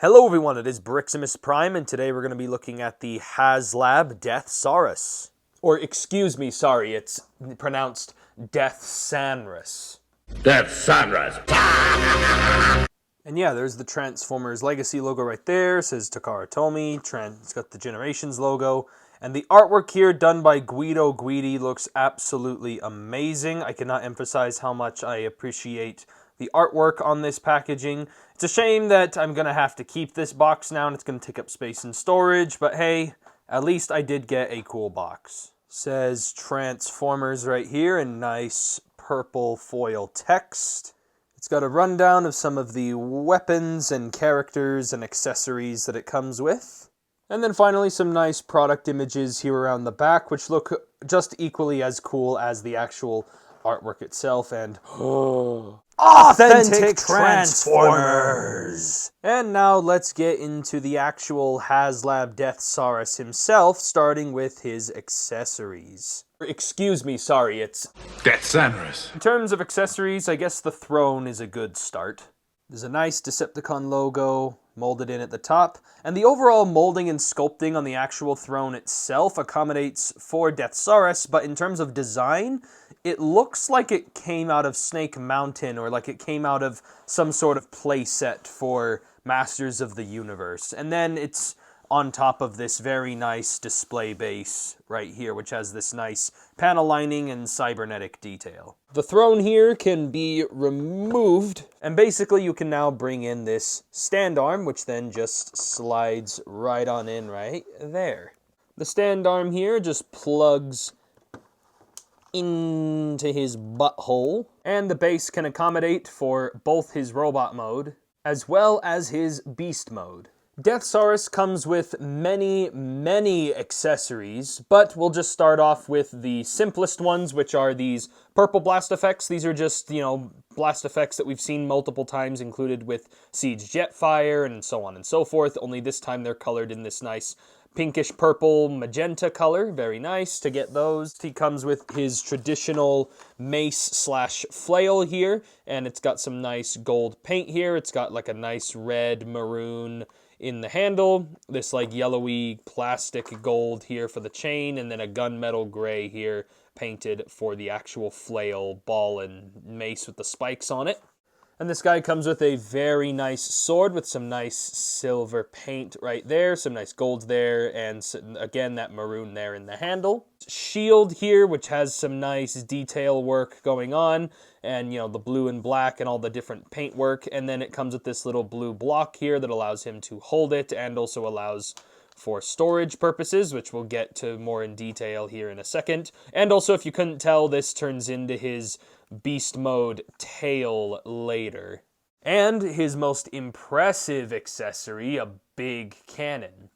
Hello everyone, it is Briximus Prime, and today we're going to be looking at the Haslab Deathsaurus. Or, excuse me, sorry, it's pronounced Deathsaurus. Deathsaurus. And yeah, there's the Transformers Legacy logo right there. It says Takara Tomy. It's got the Generations logo. And the artwork here, done by Guido Guidi, looks absolutely amazing. I cannot emphasize how much I appreciate the artwork on this packaging. It's a shame that I'm going to have to keep this box now, and it's going to take up space in storage. But hey, at least I did get a cool box. Says Transformers right here in nice purple foil text. It's got a rundown of some of the weapons and characters and accessories that it comes with. And then finally some nice product images here around the back, which look just equally as cool as the actual artwork itself. And authentic Transformers! And now let's get into the actual Haslab Deathsaurus himself, starting with his accessories. Excuse me, sorry, it's Deathsaurus. in terms of accessories, I guess the throne is a good start. There's a nice Decepticon logo molded in at the top, and the overall molding and sculpting on the actual throne itself accommodates for Deathsaurus, but in terms of design, it looks like it came out of Snake Mountain, or like it came out of some sort of playset for Masters of the Universe. And then it's on top of this very nice display base right here, which has this nice panel lining and cybernetic detail. The throne here can be removed, and basically you can now bring in this stand arm, which then just slides right on in right there. The stand arm here just plugs into his butthole, and the base can accommodate for both his robot mode as well as his beast mode. Deathsaurus comes with many accessories, but we'll just start off with the simplest ones, which are these purple blast effects. These are just, blast effects that we've seen multiple times included with Siege Jetfire and so on and so forth, only this time they're colored in this nice pinkish purple magenta color. Very nice to get those. He comes with his traditional mace/flail here, and it's got some nice gold paint here. It's got like a nice red maroon in the handle, this like yellowy plastic gold here for the chain, and then a gunmetal gray here painted for the actual flail ball and mace with the spikes on it. And this guy comes with a very nice sword with some nice silver paint right there, some nice gold there, and again that maroon there in the handle. Shield here, which has some nice detail work going on, and the blue and black and all the different paint work. And then it comes with this little blue block here that allows him to hold it, and also allows for storage purposes, which we'll get to more in detail here in a second. And also, if you couldn't tell, this turns into his beast mode tail later. And his most impressive accessory, a big cannon.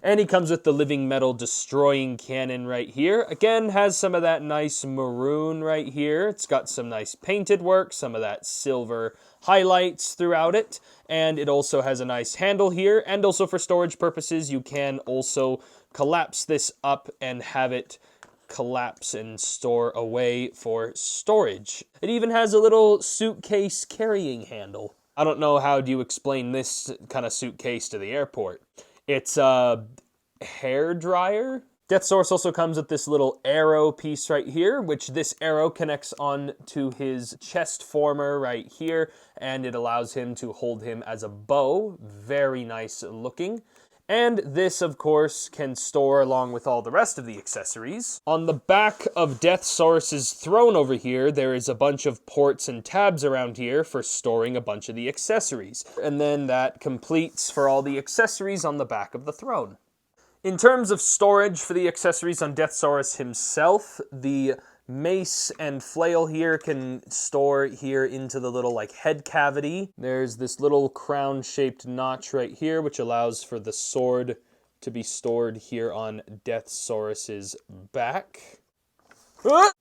And he comes with the living metal destroying cannon right here. Again, has some of that nice maroon right here. It's got some nice painted work, some of that silver highlights throughout it. And it also has a nice handle here. And also for storage purposes, you can also collapse this up and have it collapse and store away for storage. It even has a little suitcase carrying handle. I don't know how do you explain this kind of suitcase to the airport. It's a hair dryer. Deathsaurus also comes with this little arrow piece right here, which this arrow connects on to his chest former right here, and it allows him to hold him as a bow. Very nice looking. And this, of course, can store along with all the rest of the accessories. On the back of Deathsaurus's throne over here, there is a bunch of ports and tabs around here for storing a bunch of the accessories. And then that completes for all the accessories on the back of the throne. In terms of storage for the accessories on Deathsaurus himself, the mace and flail here can store here into the little head cavity. There's this little crown-shaped notch right here, which allows for the sword to be stored here on Deathsaurus's back.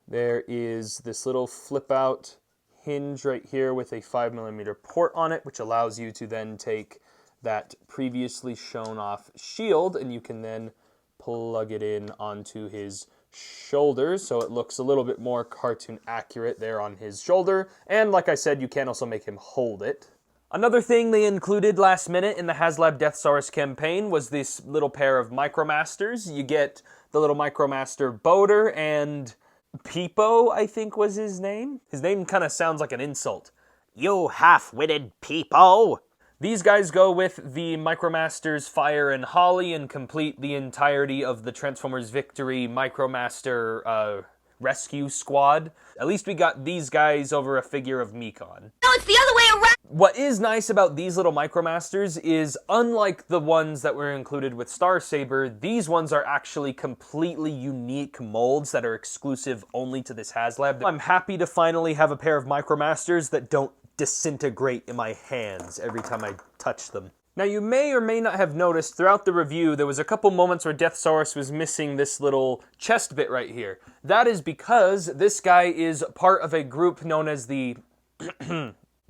There is this little flip-out hinge right here with a 5mm port on it, which allows you to then take that previously shown off shield, and you can then plug it in onto his shoulders, so it looks a little bit more cartoon accurate there on his shoulder. And like I said, you can also make him hold it. Another thing they included last minute in the Haslab Deathsaurus campaign was this little pair of Micromasters. You get the little Micromaster Boater and Peepo, I think was his name. His name kind of sounds like an insult. You half-witted peepo! These guys go with the Micromasters Fire and Holly and complete the entirety of the Transformers Victory Micromaster Rescue Squad. At least we got these guys over a figure of Mekon. No, it's the other way around! What is nice about these little Micromasters is, unlike the ones that were included with Star Saber, these ones are actually completely unique molds that are exclusive only to this Haslab. I'm happy to finally have a pair of Micromasters that don't disintegrate in my hands every time I touch them. Now, you may or may not have noticed throughout the review there was a couple moments where Deathsaurus was missing this little chest bit right here. That is because this guy is part of a group known as the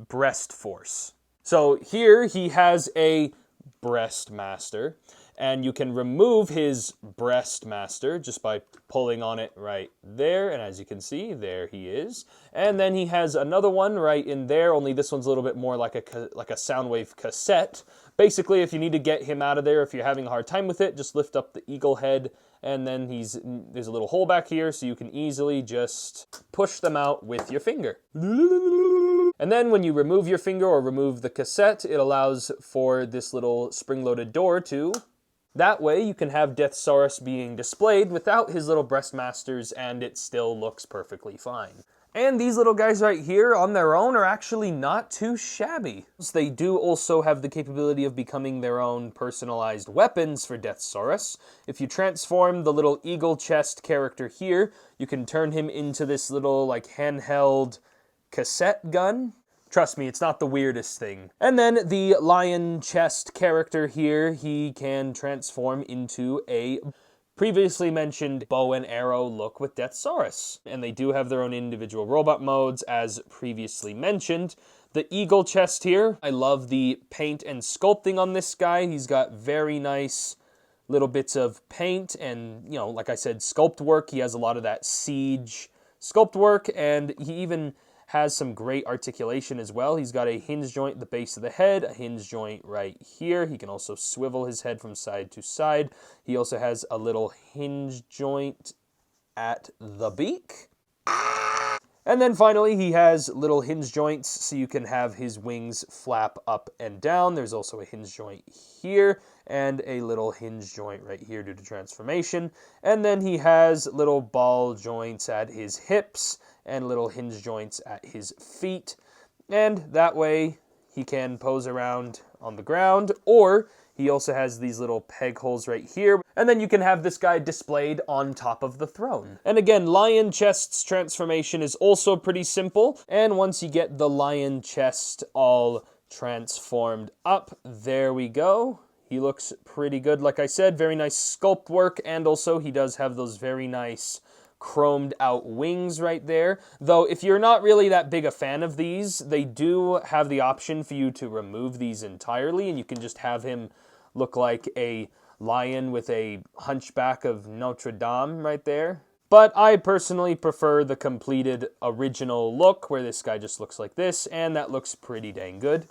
Breast Force. So here he has a Breast Master, and you can remove his Breast Master just by pulling on it right there, and as you can see, there he is. And then he has another one right in there, only this one's a little bit more like a Soundwave cassette. Basically, if you need to get him out of there, if you're having a hard time with it, just lift up the eagle head, and then there's a little hole back here, so you can easily just push them out with your finger. And then when you remove your finger or remove the cassette, it allows for this little spring-loaded door to... That way you can have Deathsaurus being displayed without his little Breastmasters, and it still looks perfectly fine. And these little guys right here on their own are actually not too shabby. They do also have the capability of becoming their own personalized weapons for Deathsaurus. If you transform the little eagle chest character here, you can turn him into this little like handheld cassette gun. Trust me, it's not the weirdest thing. And then the lion chest character here, he can transform into a previously mentioned bow and arrow look with Deathsaurus. And they do have their own individual robot modes, as previously mentioned. The eagle chest here, I love the paint and sculpting on this guy. He's got very nice little bits of paint and, you know, like I said, sculpt work. He has a lot of that siege sculpt work, and he even has some great articulation as well. He's got a hinge joint at the base of the head, a hinge joint right here. He can also swivel his head from side to side. He also has a little hinge joint at the beak. And then finally, he has little hinge joints so you can have his wings flap up and down. There's also a hinge joint here and a little hinge joint right here due to transformation. And then he has little ball joints at his hips and little hinge joints at his feet. And that way he can pose around on the ground, or he also has these little peg holes right here. And then you can have this guy displayed on top of the throne. And again, lion chest's transformation is also pretty simple. And once you get the lion chest all transformed up, there we go. He looks pretty good. Like I said, very nice sculpt work. And also he does have those very nice chromed out wings right there. Though if you're not really that big a fan of these, they do have the option for you to remove these entirely, and you can just have him look like a lion with a hunchback of Notre Dame right there. But I personally prefer the completed original look where this guy just looks like this, and that looks pretty dang good.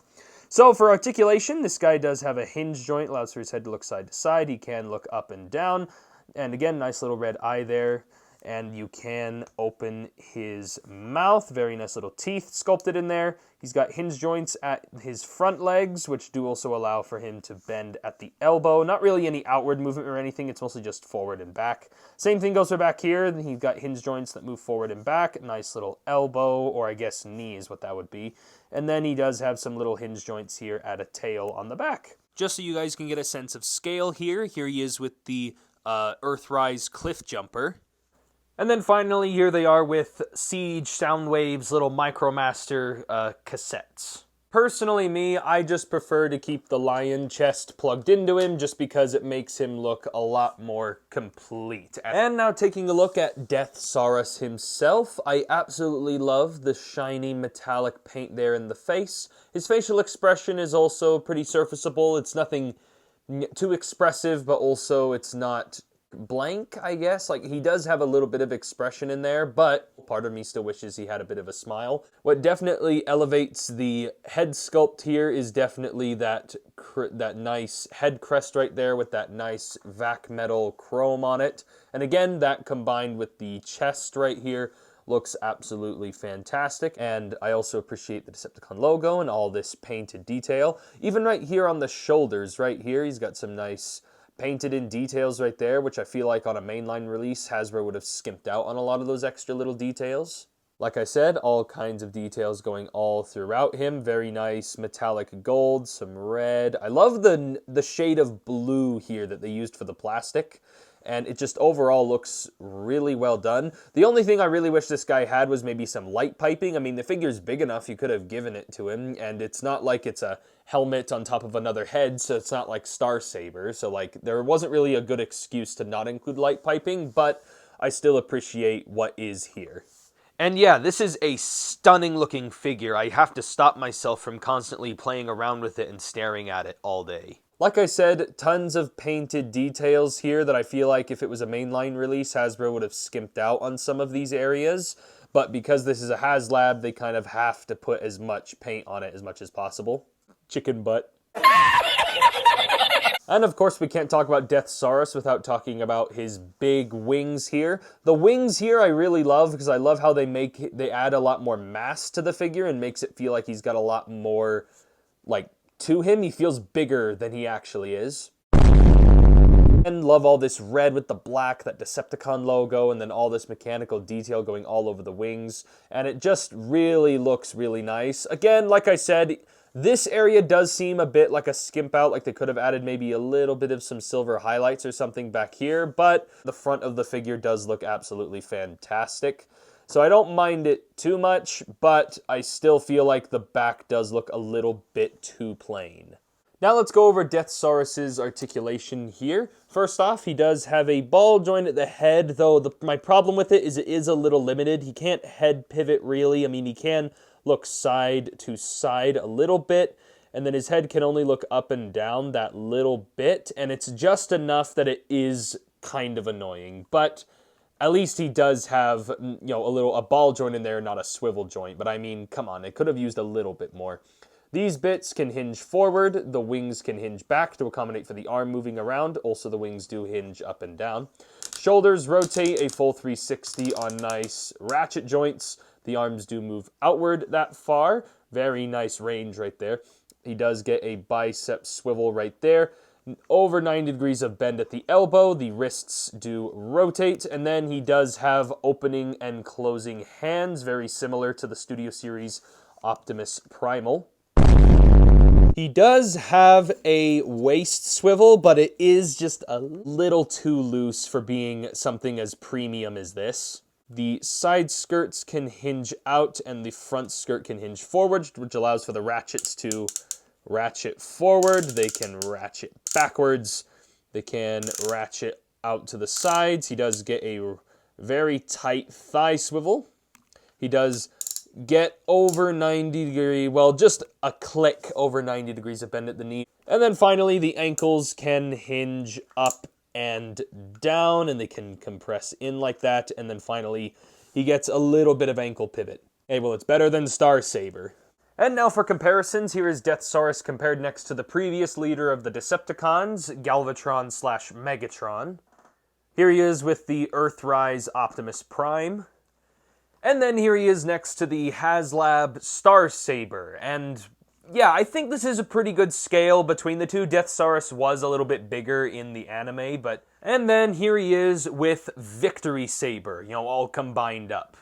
So for articulation, this guy does have a hinge joint, allows for his head to look side to side. He can look up and down. And again, nice little red eye there. And you can open his mouth. Very nice little teeth sculpted in there. He's got hinge joints at his front legs, which do also allow for him to bend at the elbow. Not really any outward movement or anything. It's mostly just forward and back. Same thing goes for back here. He's got hinge joints that move forward and back. Nice little elbow, or I guess knee is what that would be. And then he does have some little hinge joints here at a tail on the back. Just so you guys can get a sense of scale here, here he is with the Earthrise Cliff Jumper. And then finally, here they are with Siege Soundwave's little Micromaster cassettes. Personally, I just prefer to keep the lion chest plugged into him just because it makes him look a lot more complete. And now taking a look at Deathsaurus himself, I absolutely love the shiny metallic paint there in the face. His facial expression is also pretty surfaceable. It's nothing too expressive, but also it's not blank, I guess. Like, he does have a little bit of expression in there, but part of me still wishes he had a bit of a smile. What definitely elevates the head sculpt here is definitely that nice head crest right there with that nice vac metal chrome on it. And again, that combined with the chest right here looks absolutely fantastic. And I also appreciate the Decepticon logo and all this painted detail. Even right here on the shoulders right here, he's got some nice painted in details right there, which I feel like on a mainline release, Hasbro would have skimped out on a lot of those extra little details. Like I said, all kinds of details going all throughout him. Very nice metallic gold, some red. I love the shade of blue here that they used for the plastic. And it just overall looks really well done. The only thing I really wish this guy had was maybe some light piping. I mean, the figure's big enough, you could have given it to him, and it's not like it's a helmet on top of another head, so it's not like Star Saber. So, like, there wasn't really a good excuse to not include light piping, but I still appreciate what is here. And yeah, this is a stunning looking figure. I have to stop myself from constantly playing around with it and staring at it all day. Like I said, tons of painted details here that I feel like if it was a mainline release, Hasbro would have skimped out on some of these areas. But because this is a Haslab, they kind of have to put as much paint on it as much as possible. Chicken butt. And of course, we can't talk about Deathsaurus without talking about his big wings here. The wings here I really love because I love how they add a lot more mass to the figure and makes it feel like he's got a lot more, like, to him. He feels bigger than he actually is. And love all this red with the black, that Decepticon logo, and then all this mechanical detail going all over the wings. And it just really looks really nice. Again, like I said, this area does seem a bit like a skimp out, like they could have added maybe a little bit of some silver highlights or something back here, but the front of the figure does look absolutely fantastic. So I don't mind it too much, but I still feel like the back does look a little bit too plain. Now let's go over Deathsaurus's articulation here. First off, he does have a ball joint at the head, though my problem with it is a little limited. He can't head pivot really. I mean, he can look side to side a little bit, and then his head can only look up and down that little bit, and it's just enough that it is kind of annoying. But at least he does have, you know, a ball joint in there, not a swivel joint. But I mean, come on, they could have used a little bit more. These bits can hinge forward, the wings can hinge back to accommodate for the arm moving around. Also, the wings do hinge up and down. Shoulders rotate a full 360 on nice ratchet joints. The arms do move outward that far. Very nice range right there. He does get a bicep swivel right there. Over 90 degrees of bend at the elbow. The wrists do rotate. And then he does have opening and closing hands, very similar to the Studio Series Optimus Primal. He does have a waist swivel, but it is just a little too loose for being something as premium as this. The side skirts can hinge out and the front skirt can hinge forward, which allows for the ratchets to ratchet forward. They can ratchet backwards. They can ratchet out to the sides. He does get a very tight thigh swivel. He does get over 90 degree, well, just a click over 90 degrees of bend at the knee. And then finally, the ankles can hinge up and down, and they can compress in like that. And then finally, he gets a little bit of ankle pivot. Hey, well, it's better than Star Saber. And now for comparisons, here is Deathsaurus compared next to the previous leader of the Decepticons, Galvatron/Megatron. Here he is with the Earthrise Optimus Prime. And then here he is next to the Haslab Star Saber. And yeah, I think this is a pretty good scale between the two. Deathsaurus was a little bit bigger in the anime, but... And then here he is with Victory Saber, you know, all combined up.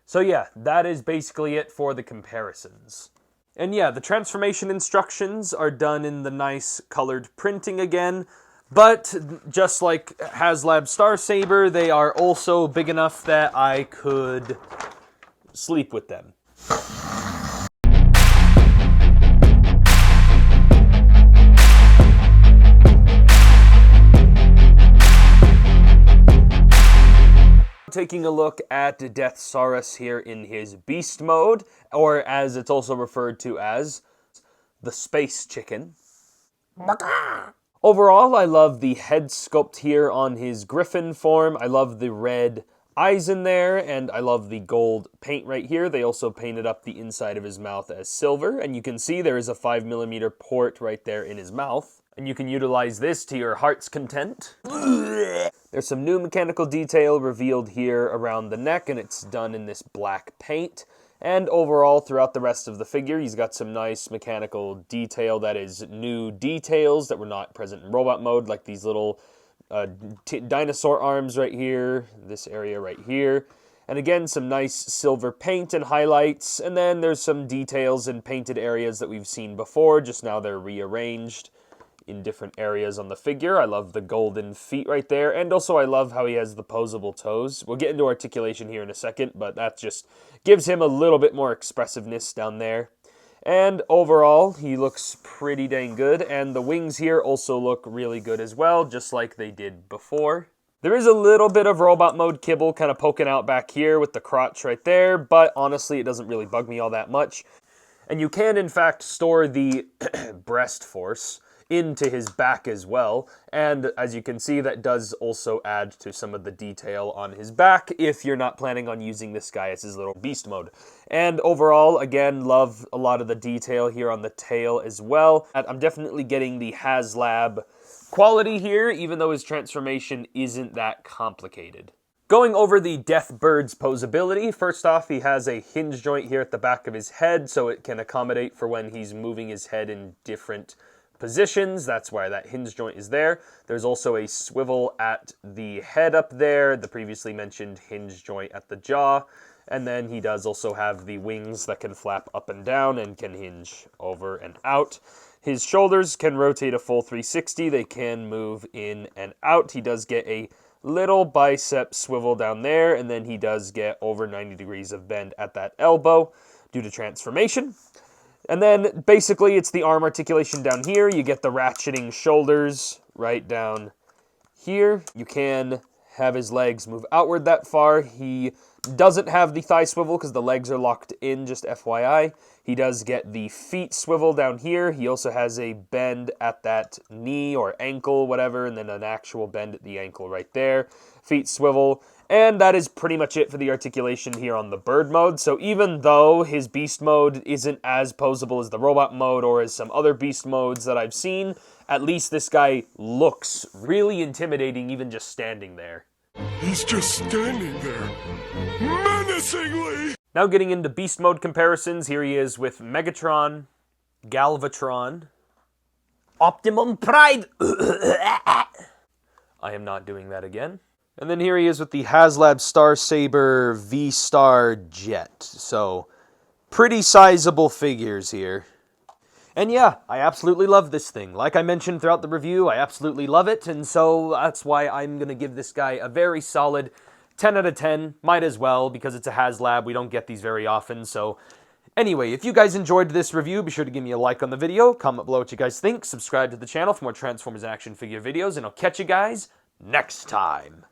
So yeah, that is basically it for the comparisons. And yeah, the transformation instructions are done in the nice colored printing again, but just like Haslab Star Saber, they are also big enough that I could sleep with them. Taking a look at Deathsaurus here in his beast mode, or as it's also referred to as, the space chicken. Overall, I love the head sculpt here on his griffin form. I love the red eyes in there, and I love the gold paint right here. They also painted up the inside of his mouth as silver, and you can see there is a 5mm port right there in his mouth. And you can utilize this to your heart's content. There's some new mechanical detail revealed here around the neck, and it's done in this black paint. And overall, throughout the rest of the figure, he's got some nice mechanical detail that is new details that were not present in robot mode, like these little dinosaur arms right here, this area right here. And again, some nice silver paint and highlights. And then there's some details in painted areas that we've seen before, just now they're rearranged in different areas on the figure. I love the golden feet right there, and also I love how he has the posable toes. We'll get into articulation here in a second, but that just gives him a little bit more expressiveness down there. And overall, he looks pretty dang good, and the wings here also look really good as well, just like they did before. There is a little bit of robot mode kibble kind of poking out back here with the crotch right there, but honestly, it doesn't really bug me all that much. And you can, in fact, store the breast force into his back as well, and as you can see, that does also add to some of the detail on his back if you're not planning on using this guy as his little beast mode. And overall, again, love a lot of the detail here on the tail as well. I'm definitely getting the Haslab quality here, even though his transformation isn't that complicated. Going over the Death Bird's posability, first off, he has a hinge joint here at the back of his head, so it can accommodate for when he's moving his head in different positions. That's why that hinge joint is there. There's also a swivel at the head up there, the previously mentioned hinge joint at the jaw, and then he does also have the wings that can flap up and down and can hinge over and out. His shoulders can rotate a full 360. They can move in and out. He does get a little bicep swivel down there, and then he does get over 90 degrees of bend at that elbow due to transformation. And then, basically, it's the arm articulation down here. You get the ratcheting shoulders right down here. You can have his legs move outward that far. He doesn't have the thigh swivel because the legs are locked in, just FYI. He does get the feet swivel down here. He also has a bend at that knee or ankle, whatever, and then an actual bend at the ankle right there. Feet swivel. And that is pretty much it for the articulation here on the bird mode. So even though his beast mode isn't as posable as the robot mode or as some other beast modes that I've seen, at least this guy looks really intimidating even just standing there. He's just standing there, menacingly! Now getting into beast mode comparisons, here he is with Megatron, Galvatron, Optimum Pride! I am not doing that again. And then here he is with the Haslab Star Saber V-Star Jet. So, pretty sizable figures here. And yeah, I absolutely love this thing. Like I mentioned throughout the review, I absolutely love it. And so that's why I'm going to give this guy a very solid 10 out of 10. Might as well, because it's a Haslab. We don't get these very often. So anyway, if you guys enjoyed this review, be sure to give me a like on the video. Comment below what you guys think. Subscribe to the channel for more Transformers action figure videos. And I'll catch you guys next time.